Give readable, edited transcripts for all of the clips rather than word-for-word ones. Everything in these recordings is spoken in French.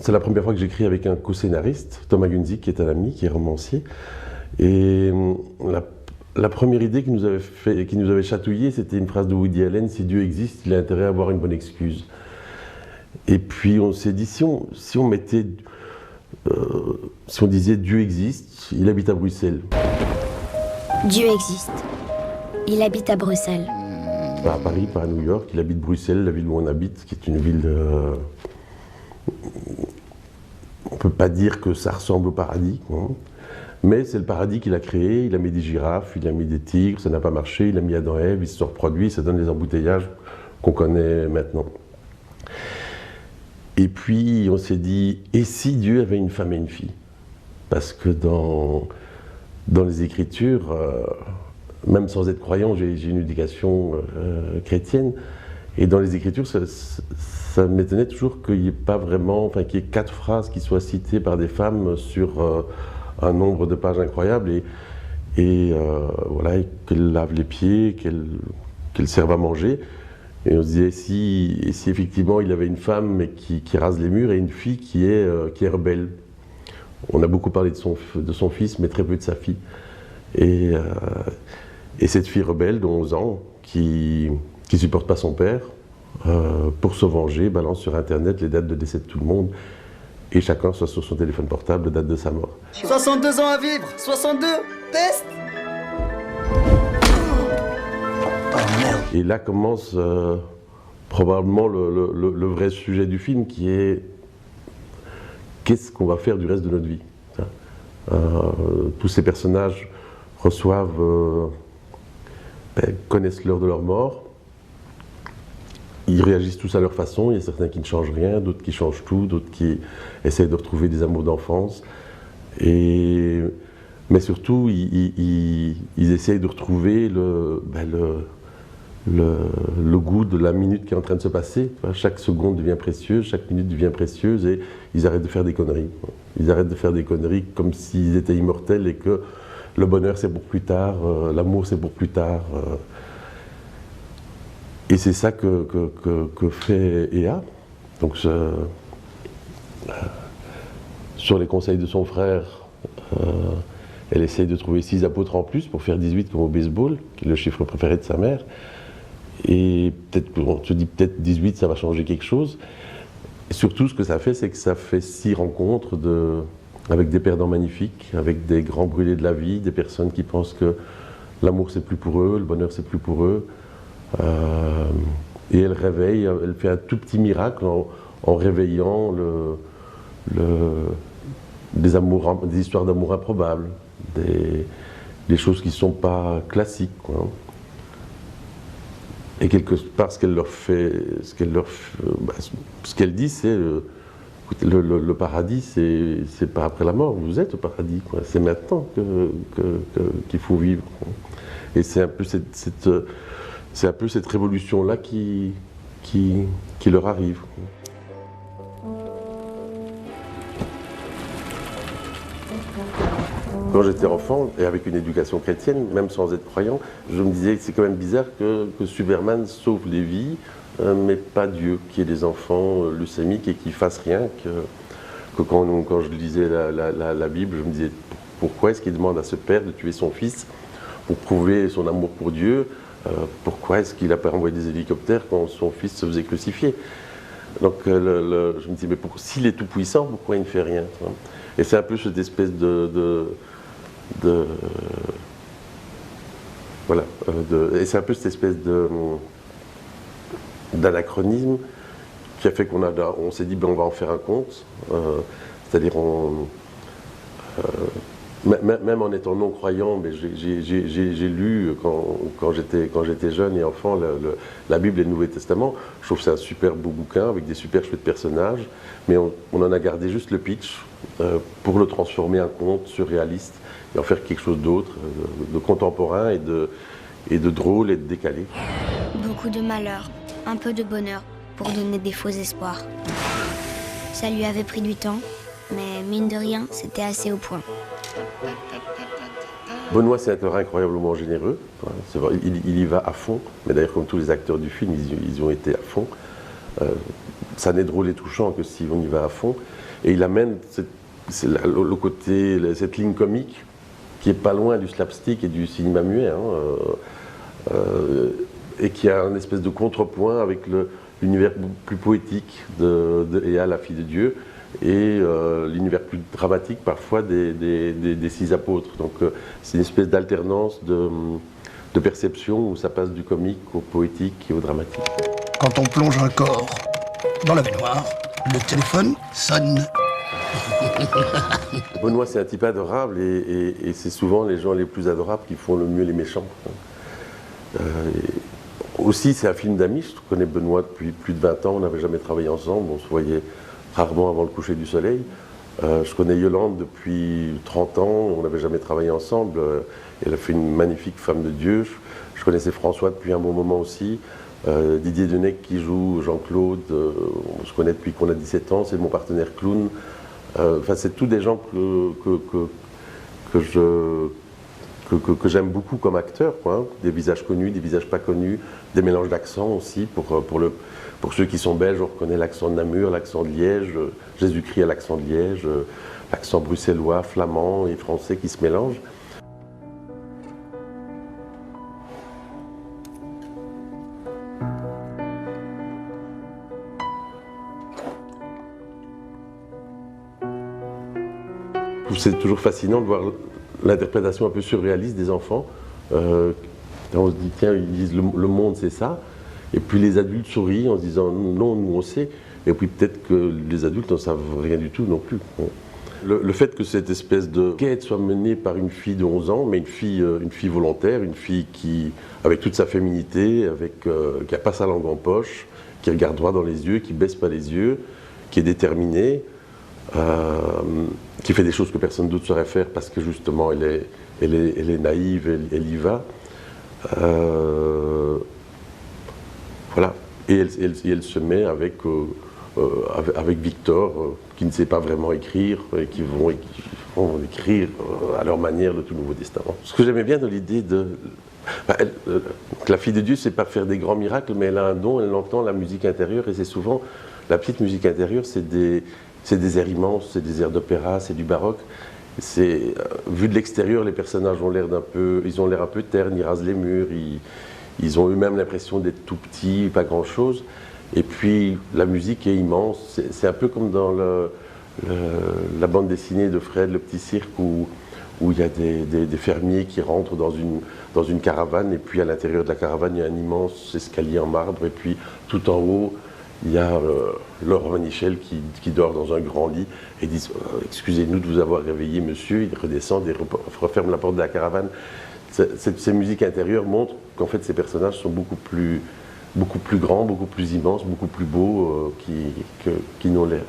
c'est la première fois que j'écris avec un co-scénariste, Thomas Gunzik, qui est un ami, qui est romancier. Et la première idée qui nous avait chatouillé, c'était une phrase de Woody Allen: si Dieu existe, il a intérêt à avoir une bonne excuse. Et puis on s'est dit, si on mettait, si on disait Dieu existe, il habite à Bruxelles. Dieu existe. Il habite à Bruxelles. Pas à Paris, pas à New York, il habite Bruxelles, la ville où on habite, qui est une ville... on ne peut pas dire que ça ressemble au paradis, quoi. Mais c'est le paradis qu'il a créé. Il a mis des girafes, il a mis des tigres, ça n'a pas marché, il a mis Adam et Ève, il se sont reproduits, ça donne les embouteillages qu'on connaît maintenant. Et puis on s'est dit, et si Dieu avait une femme et une fille? Parce que dans les Écritures, même sans être croyant, j'ai une éducation chrétienne, et dans les Écritures, ça m'étonnait toujours qu'il n'y ait pas vraiment, enfin qu'il y ait 4 phrases qui soient citées par des femmes sur un nombre de pages incroyable, voilà, et qu'elles lavent les pieds, qu'elles servent à manger. Et on se disait, si effectivement il avait une femme mais qui rase les murs et une fille qui est rebelle. On a beaucoup parlé de son fils, mais très peu de sa fille. Et cette fille rebelle de 11 ans, qui ne supporte pas son père, pour se venger, balance sur Internet les dates de décès de tout le monde, et chacun soit sur son téléphone portable, date de sa mort. 62 ans à vivre, 62, peste. Et là commence probablement le vrai sujet du film, qui est qu'est-ce qu'on va faire du reste de notre vie. Tous ces personnages connaissent l'heure de leur mort. Ils réagissent tous à leur façon. Il y a certains qui ne changent rien, d'autres qui changent tout, d'autres qui essayent de retrouver des amours d'enfance. Mais surtout, ils essayent de retrouver le goût de la minute qui est en train de se passer. Chaque seconde devient précieuse, chaque minute devient précieuse, et ils arrêtent de faire des conneries. Ils arrêtent de faire des conneries comme s'ils étaient immortels et que le bonheur c'est pour plus tard, l'amour c'est pour plus tard. Et c'est ça que fait Ea. Donc, sur les conseils de son frère, elle essaye de trouver 6 apôtres en plus pour faire 18 comme au baseball, qui est le chiffre préféré de sa mère. Et on se dit peut-être 18, ça va changer quelque chose. Et surtout, ce que ça fait, c'est que ça fait 6 rencontres avec des perdants magnifiques, avec des grands brûlés de la vie, des personnes qui pensent que l'amour c'est plus pour eux, le bonheur c'est plus pour eux. Et elle réveille, elle fait un tout petit miracle en réveillant des histoires d'amour improbables, des choses qui ne sont pas classiques, quoi. Et quelque part, ce qu'elle dit, c'est le paradis, c'est pas après la mort, vous êtes au paradis, quoi. C'est maintenant qu'il faut vivre, quoi. Et c'est un peu cette révolution-là qui leur arrive. Quand j'étais enfant, et avec une éducation chrétienne, même sans être croyant, je me disais que c'est quand même bizarre que Superman sauve les vies, mais pas Dieu, qui ait des enfants leucémiques et qui fasse rien, que quand je lisais la Bible, je me disais pourquoi est-ce qu'il demande à ce père de tuer son fils pour prouver son amour pour Dieu? Pourquoi est-ce qu'il n'a pas envoyé des hélicoptères quand son fils se faisait crucifier? Donc je me dis, mais s'il est tout puissant, pourquoi il ne fait rien? Et c'est un peu cette espèce et c'est un peu cette espèce d'anachronisme qui a fait on s'est dit, ben, on va en faire un conte. C'est-à-dire, même en étant non-croyant, mais j'ai lu quand j'étais jeune et enfant la Bible et le Nouveau Testament. Je trouve que c'est un super beau bouquin avec des super chouettes personnages, mais on en a gardé juste le pitch pour le transformer en conte surréaliste et en faire quelque chose d'autre, de contemporain et de drôle et de décalé. Beaucoup de malheur, un peu de bonheur pour donner des faux espoirs. Ça lui avait pris du temps, mais mine de rien, c'était assez au point. Benoît, c'est un acteur incroyablement généreux. C'est vrai, il y va à fond. Mais d'ailleurs, comme tous les acteurs du film, ils ont été à fond. Ça n'est drôle et touchant que si on y va à fond. Et il amène le côté, cette ligne comique qui est pas loin du slapstick et du cinéma muet, et qui a une espèce de contrepoint avec l'univers plus poétique de Ea, la fille de Dieu, et l'univers plus dramatique parfois des six apôtres. Donc c'est une espèce d'alternance de perception où ça passe du comique au poétique et au dramatique. Quand on plonge un corps dans la baignoire, le téléphone sonne. Benoît, c'est un type adorable et c'est souvent les gens les plus adorables qui font le mieux les méchants. Aussi, c'est un film d'amis. Je connais Benoît depuis plus de 20 ans. On n'avait jamais travaillé ensemble. On se voyait rarement avant le coucher du soleil. Je connais Yolande depuis 30 ans. On n'avait jamais travaillé ensemble. Elle a fait une magnifique femme de Dieu. Je connaissais François depuis un bon moment aussi. Didier Denec qui joue Jean-Claude, on se connaît depuis qu'on a 17 ans, c'est mon partenaire clown. Enfin, c'est tous des gens que j'aime beaucoup comme acteurs, quoi. Des visages connus, des visages pas connus, des mélanges d'accents aussi. Pour ceux qui sont belges, on reconnaît l'accent de Namur, l'accent de Liège, Jésus-Christ à l'accent de Liège, l'accent bruxellois, flamand et français qui se mélangent. C'est toujours fascinant de voir l'interprétation un peu surréaliste des enfants. On se dit, tiens, ils disent le monde c'est ça. Et puis les adultes sourient en se disant, non, nous on sait. Et puis peut-être que les adultes n'en savent rien du tout non plus. Le fait que cette espèce de quête soit menée par une fille de 11 ans, mais une fille volontaire, une fille qui, avec toute sa féminité, qui n'a pas sa langue en poche, qui regarde droit dans les yeux, qui ne baisse pas les yeux, qui est déterminée, qui fait des choses que personne d'autre saurait faire parce que justement elle est naïve, elle y va. Voilà. Et elle se met avec Victor, qui ne sait pas vraiment écrire, et qui vont écrire à leur manière le tout Nouveau Testament. Ce que j'aimais bien dans l'idée que la fille de Dieu, c'est pas faire des grands miracles, mais elle a un don, elle entend la musique intérieure, et c'est souvent, la petite musique intérieure, c'est des airs immenses, c'est des airs d'opéra, c'est du baroque. Vu de l'extérieur, les personnages ont l'air un peu ternes, ils rasent les murs, ils ont eux-mêmes l'impression d'être tout petits, pas grand-chose. Et puis la musique est immense. C'est un peu comme dans la bande dessinée de Fred, le petit cirque, où il y a des fermiers qui rentrent dans une caravane, et puis à l'intérieur de la caravane, il y a un immense escalier en marbre, et puis tout en haut, il y a Laurent Manichel qui dort dans un grand lit et dit « Excusez-nous de vous avoir réveillé, monsieur ». Il redescend et referme la porte de la caravane. Ces musiques intérieures montrent qu'en fait ces personnages sont beaucoup plus grands, beaucoup plus immenses, beaucoup plus beaux qu'ils n'ont l'air.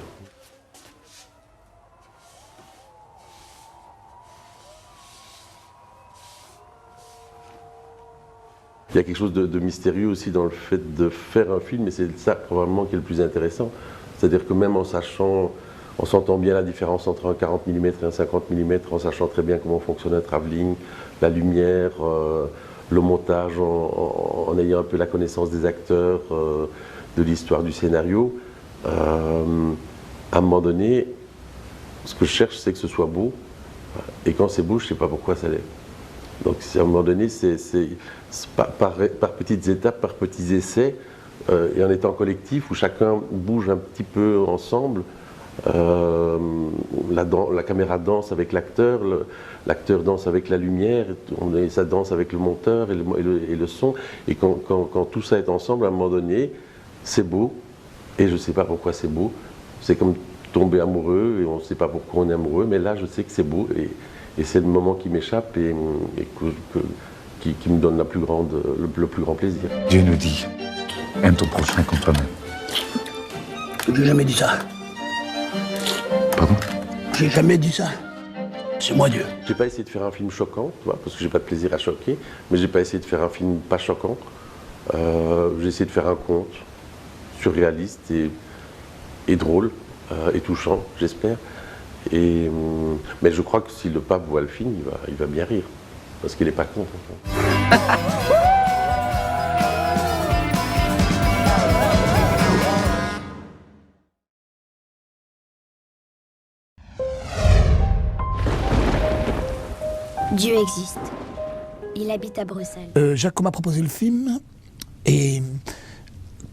Il y a quelque chose de mystérieux aussi dans le fait de faire un film, et c'est ça probablement qui est le plus intéressant. C'est-à-dire que même en sentant bien la différence entre un 40 mm et un 50 mm, en sachant très bien comment fonctionne un travelling, la lumière, le montage, en ayant un peu la connaissance des acteurs, de l'histoire du scénario, à un moment donné, ce que je cherche, c'est que ce soit beau. Et quand c'est beau, je ne sais pas pourquoi ça l'est. Donc à un moment donné, c'est par petites étapes, par petits essais, et en étant collectif, où chacun bouge un petit peu ensemble. La caméra danse avec l'acteur, l'acteur danse avec la lumière, ça danse avec le monteur et le son. Et quand tout ça est ensemble, à un moment donné, c'est beau, et je ne sais pas pourquoi c'est beau. C'est comme tomber amoureux, et on ne sait pas pourquoi on est amoureux, mais là je sais que c'est beau, et c'est le moment qui m'échappe et qui me donne le plus grand plaisir. Dieu nous dit, aime ton prochain comme toi-même. J'ai jamais dit ça. Pardon? J'ai jamais dit ça. C'est moi Dieu. J'ai pas essayé de faire un film choquant, tu vois, parce que j'ai pas de plaisir à choquer, mais j'ai pas essayé de faire un film pas choquant. J'ai essayé de faire un conte surréaliste et drôle et touchant, j'espère. Mais je crois que si le pape voit le film, il va bien rire, parce qu'il n'est pas con. Dieu existe. Il habite à Bruxelles. Jaco m'a proposé le film, et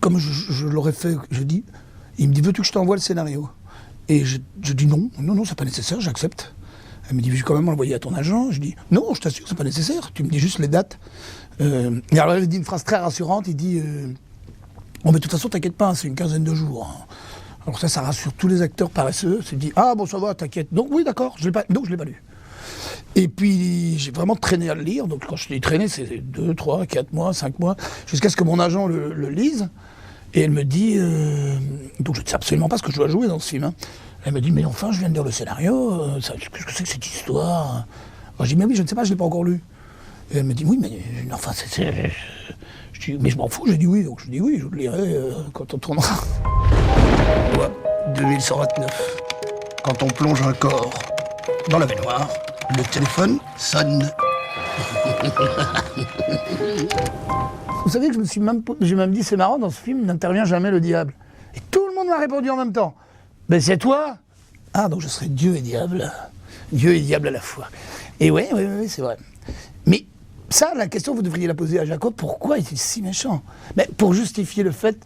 comme je l'aurais fait, il me dit, veux-tu que je t'envoie le scénario? Et je dis non, c'est pas nécessaire, j'accepte. Elle me dit, je vais quand même l'envoyer à ton agent. Je dis, non, je t'assure, c'est pas nécessaire, tu me dis juste les dates. Et alors il dit une phrase très rassurante, il dit, bon mais de toute façon t'inquiète pas, c'est une quinzaine de jours. Hein. Alors ça rassure tous les acteurs paresseux, c'est dit, ah bon ça va, t'inquiète. Donc oui d'accord, je l'ai pas lu. Et puis j'ai vraiment traîné à le lire, donc quand je dis traîner, c'est 2, 3, 4 mois, 5 mois, jusqu'à ce que mon agent le lise. Et elle me dit, donc je ne sais absolument pas ce que je dois jouer dans ce film. Hein. Elle me dit, mais enfin je viens de lire le scénario, qu'est-ce que c'est que cette histoire? Alors, je dis, mais oui, je ne sais pas, je ne l'ai pas encore lu. Et elle me dit, oui, mais enfin, je dis, mais je m'en fous, j'ai dit oui, donc je dis oui, je le lirai quand on tournera. Ouais, 2129. Quand on plonge un corps dans la baignoire, le téléphone sonne. Vous savez que j'ai même dit, c'est marrant, dans ce film, n'intervient jamais le diable. Et tout le monde m'a répondu en même temps. Ben c'est toi? Ah, donc je serais Dieu et diable. Dieu et diable à la fois. Et oui, c'est vrai. Mais ça, la question, vous devriez la poser à Jaco, pourquoi est-il si méchant? Mais pour justifier le fait,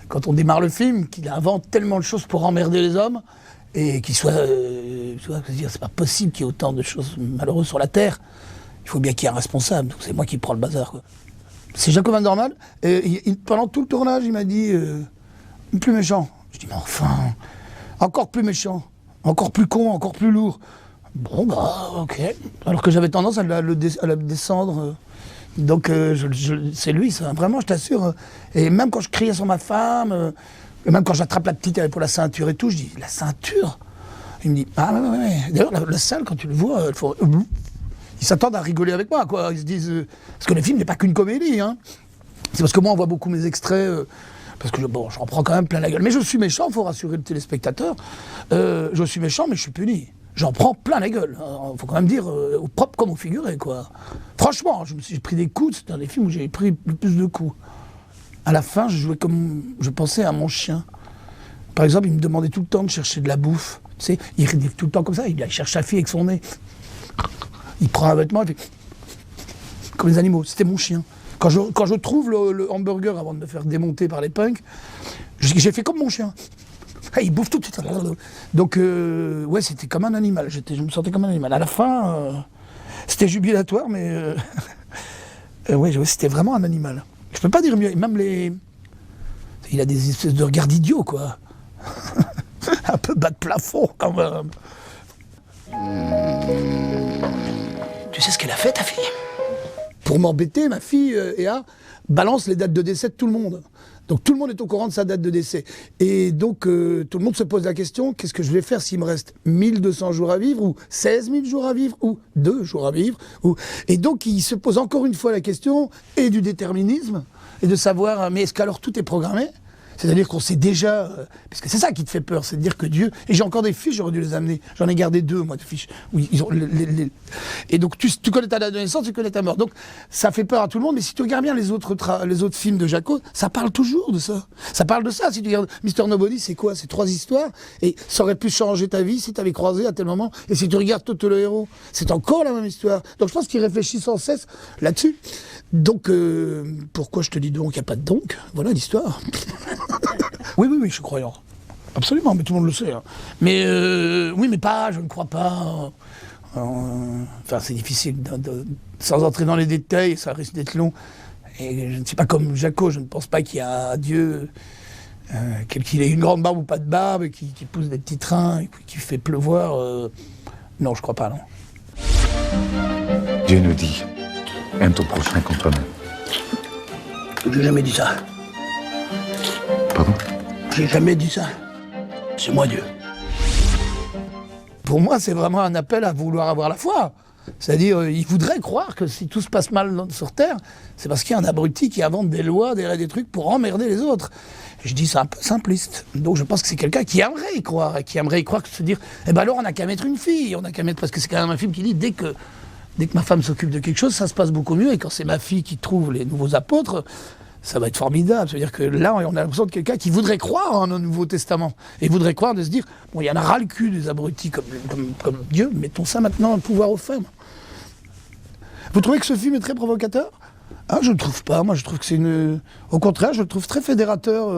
quand on démarre le film, qu'il invente tellement de choses pour emmerder les hommes, et qu'il soit... c'est pas possible qu'il y ait autant de choses malheureuses sur la Terre. Il faut bien qu'il y ait un responsable, donc c'est moi qui prends le bazar, quoi. C'est Jaco Van Dormael, et pendant tout le tournage, il m'a dit plus méchant. Je dis, mais enfin, encore plus méchant, encore plus con, encore plus lourd. Bon, bah, ok. Alors que j'avais tendance à la descendre. Donc, c'est lui, ça. Vraiment, je t'assure. Et même quand je criais sur ma femme, et même quand j'attrape la petite pour la ceinture et tout, je dis, la ceinture? Il me dit, ah ouais. D'ailleurs, la salle, quand tu le vois, ils s'attendent à rigoler avec moi, quoi. Ils se disent... parce que le film n'est pas qu'une comédie, hein. C'est parce que moi, on voit beaucoup mes extraits... parce que j'en prends quand même plein la gueule. Mais je suis méchant, il faut rassurer le téléspectateur. Je suis méchant, mais je suis puni. J'en prends plein la gueule. Il faut quand même dire, au propre comme au figuré, quoi. Franchement, j'ai pris des coups, c'est un des films où j'ai pris le plus de coups. À la fin, je jouais comme... je pensais à mon chien. Par exemple, il me demandait tout le temps de chercher de la bouffe. Tu sais, il rit tout le temps comme ça, il cherche sa fille avec son nez. Il prend un vêtement, il fait... comme les animaux, c'était mon chien. Quand je trouve le hamburger avant de me faire démonter par les punks, j'ai fait comme mon chien. Il bouffe tout de suite. Donc, ouais, c'était comme un animal. Je me sentais comme un animal. À la fin, c'était jubilatoire, mais ouais, c'était vraiment un animal. Je peux pas dire mieux. Même il a des espèces de regards d'idiots, quoi. Un peu bas de plafond, quand même. Tu sais ce qu'elle a fait, ta fille? Pour m'embêter, ma fille, Ea, balance les dates de décès de tout le monde. Donc tout le monde est au courant de sa date de décès. Et donc tout le monde se pose la question, qu'est-ce que je vais faire s'il me reste 1200 jours à vivre, ou 16 000 jours à vivre, ou 2 jours à vivre Et donc il se pose encore une fois la question, et du déterminisme, et de savoir, mais est-ce qu'alors tout est programmé? C'est-à-dire qu'on sait déjà... parce que c'est ça qui te fait peur, c'est de dire que Dieu... Et j'ai encore des fiches, j'aurais dû les amener. J'en ai gardé 2, moi, de fiches. Oui, ils ont Et donc, tu connais ta date de naissance, tu connais ta mort. Donc, ça fait peur à tout le monde, mais si tu regardes bien les autres films de Jaco, ça parle toujours de ça. Ça parle de ça. Si tu regardes Mr. Nobody, c'est quoi? C'est 3 histoires. Et ça aurait pu changer ta vie si tu avais croisé à tel moment. Et si tu regardes Toto le héros, c'est encore la même histoire. Donc, je pense qu'il réfléchit sans cesse là-dessus. Donc, pourquoi je te dis donc? Il n'y a pas de donc. Voilà l'histoire. Oui, je suis croyant. Absolument, mais tout le monde le sait. Hein. Mais oui, mais pas, je ne crois pas. Enfin, c'est difficile. Sans entrer dans les détails, ça risque d'être long. Et je ne sais pas comme Jaco, je ne pense pas qu'il y a un Dieu, quel qu'il ait une grande barbe ou pas de barbe, qui pousse des petits trains, et qui fait pleuvoir. Non, je ne crois pas, non. Dieu nous dit, aime ton prochain comme toi-même. J'ai jamais dit ça. Pardon? J'ai jamais dit ça. C'est moi Dieu. Pour moi, c'est vraiment un appel à vouloir avoir la foi. C'est-à-dire, il voudrait croire que si tout se passe mal sur Terre, c'est parce qu'il y a un abruti qui invente des lois, des trucs pour emmerder les autres. Et je dis, c'est un peu simpliste. Donc je pense que c'est quelqu'un qui aimerait y croire, et qui aimerait y croire que se dire, eh ben alors on n'a qu'à mettre une fille, on n'a qu'à mettre... Parce que c'est quand même un film qui dit, dès que ma femme s'occupe de quelque chose, ça se passe beaucoup mieux, et quand c'est ma fille qui trouve les nouveaux apôtres, ça va être formidable. C'est-à-dire que là, on a l'impression de quelqu'un qui voudrait croire en un Nouveau Testament. Et voudrait croire de se dire, bon, il y en a ras le cul des abrutis comme Dieu, mettons ça maintenant, le pouvoir aux femmes. Vous trouvez que ce film est très provocateur ? Ah, je ne trouve pas. Moi, je trouve que c'est une... Au contraire, je le trouve très fédérateur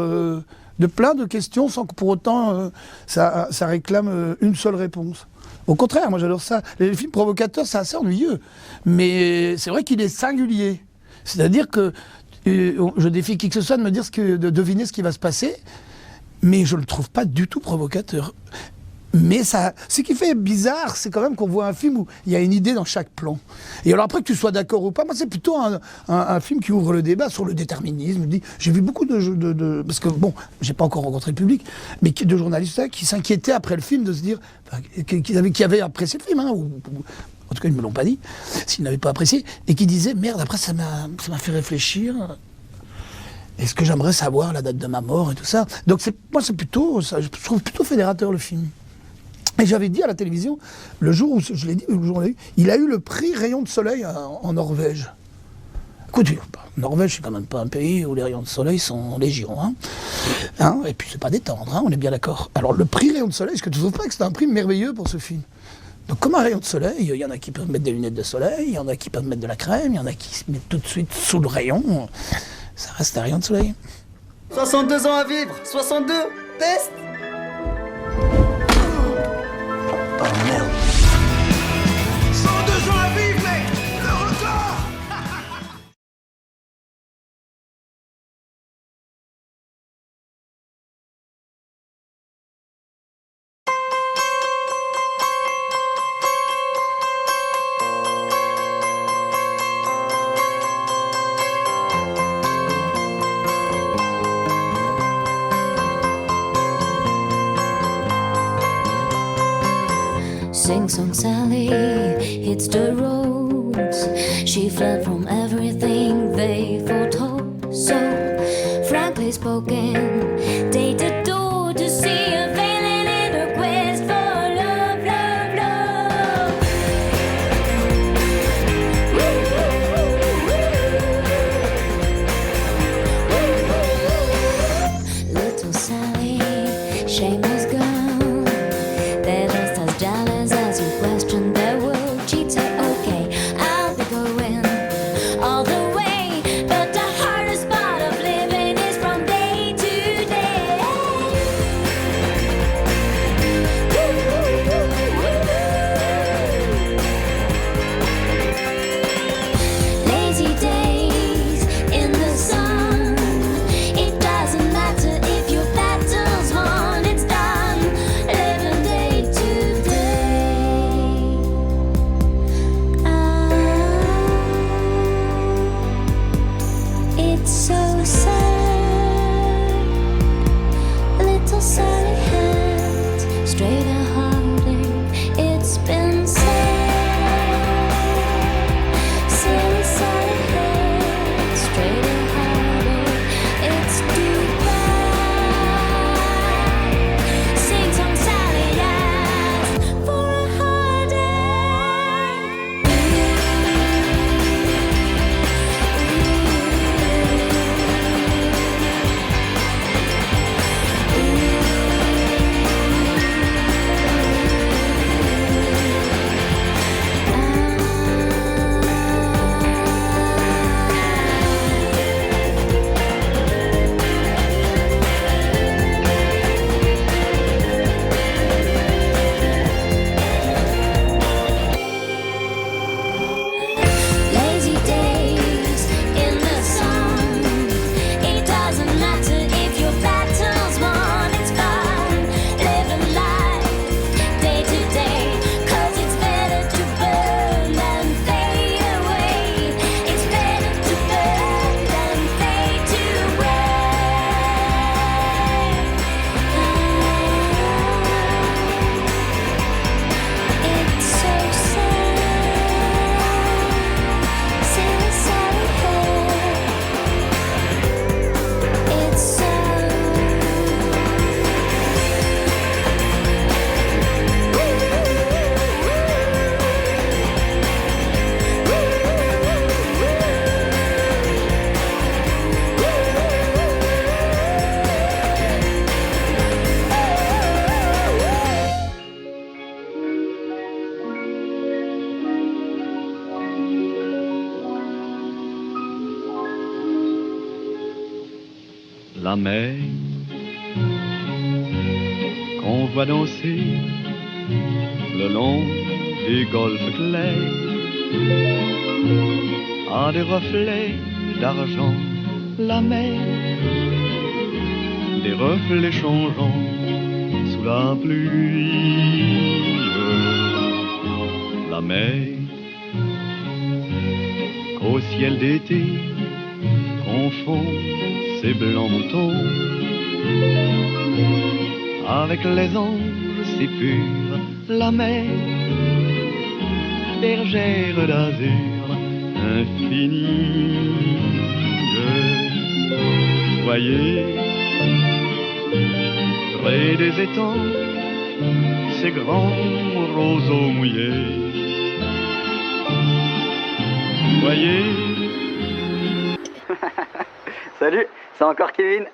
de plein de questions sans que pour autant ça réclame une seule réponse. Au contraire, moi j'adore ça. Les films provocateurs, c'est assez ennuyeux. Mais c'est vrai qu'il est singulier. C'est-à-dire que je défie qui que ce soit de me dire de deviner ce qui va se passer, mais je ne le trouve pas du tout provocateur. Mais ce qui fait bizarre, c'est quand même qu'on voit un film où il y a une idée dans chaque plan. Et alors après que tu sois d'accord ou pas, moi c'est plutôt un film qui ouvre le débat sur le déterminisme. J'ai vu beaucoup parce que bon, j'ai pas encore rencontré le public, mais de journalistes qui s'inquiétaient après le film de se dire, qui avaient apprécié le film, hein, ou en tout cas ils me l'ont pas dit, s'ils n'avaient pas apprécié, et qui disaient merde, après ça m'a fait réfléchir. Est-ce que j'aimerais savoir la date de ma mort et tout ça. Donc moi c'est plutôt, je trouve plutôt fédérateur le film. Et j'avais dit à la télévision, le jour où je l'ai dit, il a eu le prix Rayon de Soleil en Norvège. Écoute, Norvège, c'est quand même pas un pays où les rayons de soleil sont légion. Hein, et puis c'est pas détendre, hein, on est bien d'accord. Alors le prix Rayon de Soleil, est-ce que tu trouves pas que c'est un prix merveilleux pour ce film ? Donc comme un rayon de soleil, il y en a qui peuvent mettre des lunettes de soleil, il y en a qui peuvent mettre de la crème, il y en a qui se mettent tout de suite sous le rayon. Ça reste un rayon de soleil. 62 ans à vivre, 62, test. Oh merde. 102 ans à vivre, mec! Le record! Sing song Sally hits the roads. She fled from everything they foretold. So, frankly spoken, they adored to see her failing in her quest for love, love, love. Little Sally, shameless girl, they're just as jealous as you question their world. She'd say, okay, I'll be going all the way, but the hardest part of living is from day to day. la mer qu'on voit danser le long des golfes clairs a des reflets d'argent, la mer, des reflets changeants sous la pluie, la mer qu'au ciel d'été confond ses blancs moutons avec les anges si purs, la mer, bergère d'azur infinie. Voyez, près des étangs, ces grands roseaux mouillés. Voyez. Salut, c'est encore Kevin.